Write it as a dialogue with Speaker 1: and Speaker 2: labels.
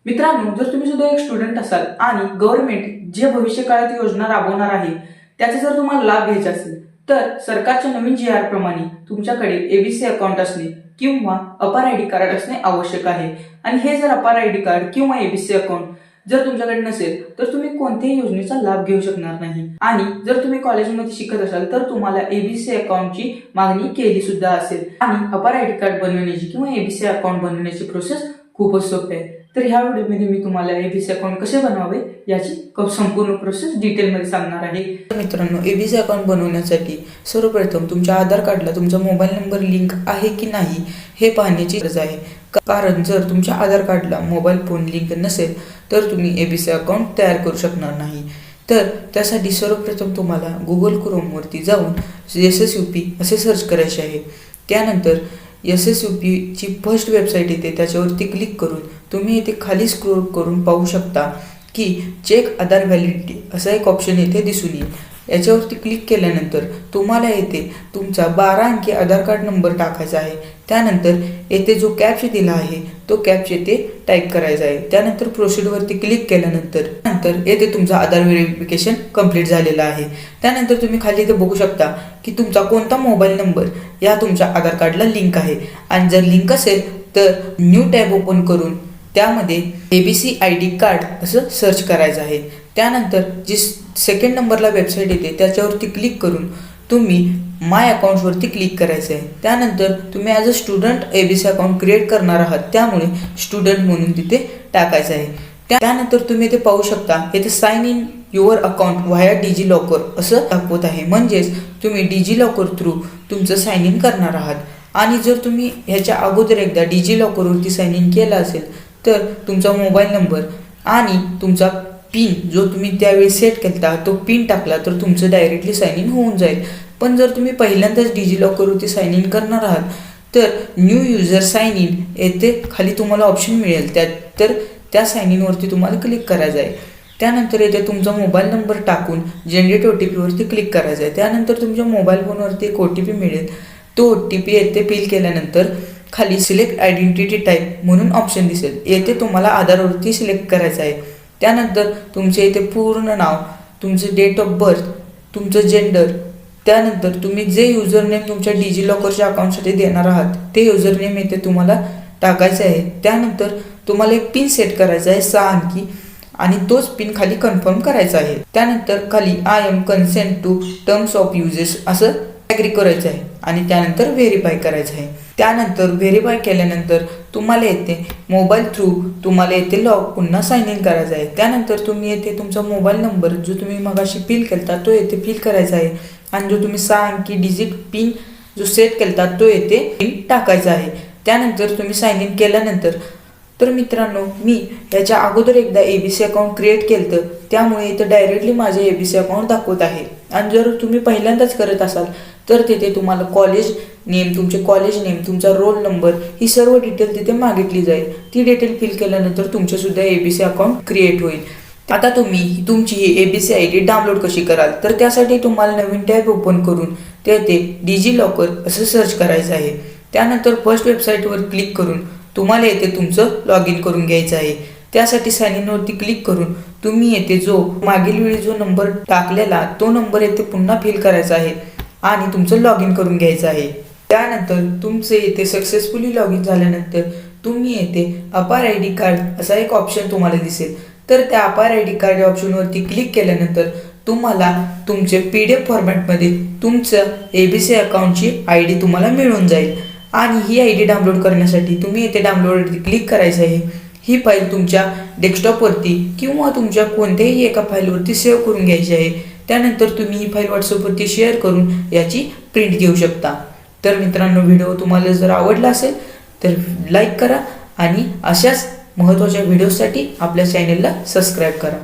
Speaker 1: मित्रांनो, जर तुम्ही सुद्धा एक स्टुडंट असाल आणि गव्हर्नमेंट जे भविष्य काळात योजना राबवणार आहे त्याचा जर तुम्हाला लाभ घ्यायचा असेल तर सरकारच्या नवीन GR प्रमाणे तुमच्याकडे ABC अकाउंट असणे किंवा अपार आयडी कार्ड असणे आवश्यक आहे। आणि हे जर अपार आयडी कार्ड किंवा ABC अकाउंट जर तुमच्याकडे नसेल तर तुम्ही कोणत्याही योजनेचा लाभ घेऊ शकणार नाही। आणि जर तुम्ही कॉलेजमध्ये शिकत असाल तर तुम्हाला ABC अकाउंटची मागणी केली सुद्धा असेल। आणि अपार आयडी कार्ड बनवण्याची किंवा ABC अकाउंट बनवण्याची प्रोसेस खूपच सोपी आहे। तर ह्या व्हिडिओमध्ये मी तुम्हाला ABC अकाउंट कसे बनवावे याची संपूर्ण प्रोसेस डिटेलमध्ये सांगणार आहे।
Speaker 2: मित्रांनो, ABC अकाउंट बनवण्यासाठी सर्वप्रथम तुमच्या आधार कार्डला तुमचा मोबाईल नंबर लिंक आहे की नाही हे पाहण्याची गरज आहे। कारण जर तुमच्या आधार कार्डला मोबाईल फोन लिंक नसेल तर तुम्ही ABC अकाउंट तयार करू शकणार नाही। तर त्यासाठी सर्वप्रथम तुम्हाला गुगल क्रोमवरती जाऊन SSUP असे सर्च करायचे आहे। त्यानंतर SSUP ची फर्स्ट वेबसाईट येते, त्याच्यावरती क्लिक करून तुम्ही इथे खाली स्क्रोल करून पाहू शकता की चेक आधार व्हॅलिडिटी असा एक ऑप्शन येथे दिसून येईल। याच्यावरती क्लिक केल्यानंतर तुम्हाला येथे तुमचा 12 अंकी आधार कार्ड नंबर टाकायचा आहे। त्यानंतर येथे जो कॅप्चा दिला आहे तो कॅप्चा येथे टाईप करायचा आहे। त्यानंतर प्रोसीडवरती क्लिक केल्यानंतर येथे तुमचा आधार व्हेरिफिकेशन कंप्लीट झालेला आहे। त्यानंतर तुम्ही खाली इथे बघू शकता की तुमचा कोणता मोबाईल नंबर या तुमच्या आधार कार्डला लिंक आहे। आणि जर लिंक असेल तर न्यू टॅब ओपन करून त्यामध्ये ABC आयडी कार्ड असं सर्च करायचं आहे। त्यानंतर जी सेकंड नंबरला वेबसाईट येते त्याच्यावरती क्लिक करून तुम्ही माय अकाउंट्सवरती क्लिक करायचं आहे। त्यानंतर तुम्ही as a student ABC account create करणार आहात, त्यामुळे स्टुडंट म्हणून तिथे टाकायचं आहे। त्यानंतर तुम्ही इथे पाहू शकता इथे sign in your account via DigiLocker असं दाखवत आहे, म्हणजेच तुम्ही डिजिलॉकर थ्रू तुमचं साइन इन करणार आहात। आणि जर तुम्ही ह्याच्या अगोदर एकदा डिजिलॉकरवरती साइन इन केला असेल तर तुमचा मोबाईल नंबर आणि तुमचा पिन जो तुम्ही त्यावेळी सेट केला तो पिन टाकला तर तुमचं डायरेक्टली साइन इन होऊन जाईल। पण जर तुम्ही पहिल्यांदाच डिजिलॉकरवरती साइन इन करणार आहात तर न्यू युजर साइन इन येथे खाली तुम्हाला ऑप्शन मिळेल, त्या साइन इनवरती तुम्हाला क्लिक करायचं आहे। त्यानंतर येथे तुमचा मोबाईल नंबर टाकून जनरेट OTP वरती क्लिक करायचं आहे। त्यानंतर तुमच्या मोबाईल फोनवरती एक OTP मिळेल, तो OTP येथे फिल केल्यानंतर खाली सिलेक्ट आयडेंटिटी टाईप म्हणून ऑप्शन दिसेल, येथे तुम्हाला आधारवरती सिलेक्ट करायचं आहे। त्यानंतर तुमचे इथे पूर्ण नाव, तुमचं डेट ऑफ बर्थ, तुमचं जेंडर, त्यानंतर तुम्ही जे युजरनेम तुमच्या डिजिलॉकरच्या अकाउंटसाठी देणार आहात ते युजरनेम येथे तुम्हाला टाकायचं आहे। त्यानंतर तुम्हाला एक पिन सेट करायचा आहे 6 अंकी आणि तोच पिन खाली कन्फर्म करायचा आहे। त्यानंतर खाली I am consent to terms of uses असं ॲग्री करायचं आहे आणि त्यानंतर व्हेरीफाय करायचं आहे। त्यानंतर व्हेरीफाय केल्यानंतर तुम्हाला येथे मोबाईल थ्रू तुम्हाला येथे पुन्हा साइन इन करायचं आहे। त्यानंतर तुम्ही येथे तुमचा मोबाईल नंबर जो तुम्ही मगाशी फिल केलता तो येथे फिल करायचा आहे आणि जो तुम्ही 6 अंकी डिजिट पिन जो सेट केलता तो येथे पिन टाकायचा आहे। त्यानंतर तुम्ही साइन इन केल्यानंतर तर मित्रांनो, मी याच्या अगोदर एकदा ABC अकाउंट क्रिएट केलं त्यामुळे इथं डायरेक्टली माझे ABC अकाउंट दाखवत आहे। आणि जर तुम्ही पहिल्यांदाच करत असाल तर तिथे तुम्हाला कॉलेज नेम, तुमचे कॉलेज नेम, तुमचा रोल नंबर ही सर्व डिटेल तिथे मागितली जाईल। ती डिटेल फिल केल्यानंतर तुमचेसुद्धा ABC अकाउंट क्रिएट होईल। आता तुम्ही तुमची ही ABC ID डाउनलोड कशी कराल तर त्यासाठी तुम्हाला नवीन टॅब ओपन करून तेथे डिजिलॉकर असं सर्च करायचं आहे। त्यानंतर फर्स्ट वेबसाईटवर क्लिक करून तुम्हाला येथे तुमचं लॉग इन करून घ्यायचं आहे। त्यासाठी साइन इनवरती क्लिक करून तुम्ही येथे जो मागील वेळी जो नंबर टाकलेला तो नंबर येथे पुन्हा फिल करायचा आहे आणि तुमचं लॉग इन करून घ्यायचं आहे। त्यानंतर तुमचे येथे सक्सेसफुली लॉग इन झाल्यानंतर तुम्ही येथे अपार आयडी कार्ड असा एक ऑप्शन तुम्हाला दिसेल, तर त्या अपार आयडी कार्ड ऑप्शनवरती क्लिक केल्यानंतर तुम्हाला तुमचे PDF फॉर्मॅटमध्ये तुमचं ABC अकाउंटची ID तुम्हाला मिळून जाईल। आणि ही ID डाउनलोड करण्यासाठी तुम्ही येथे डाउनलोडवरती क्लिक करायचं आहे। ही फाईल तुमच्या डेस्कटॉपवरती किंवा तुमच्या कोणत्याही एका फाईलवरती सेव्ह करून घ्यायची आहे। त्यानंतर तुम्ही ही फाईल व्हॉट्सअपवरती शेअर करून याची प्रिंट घेऊ शकता। तर मित्रांनो, व्हिडिओ तुम्हाला जर आवडला असेल तर लाईक करा आणि अशाच महत्त्वाच्या व्हिडिओसाठी आपल्या चॅनेलला सबस्क्राईब करा।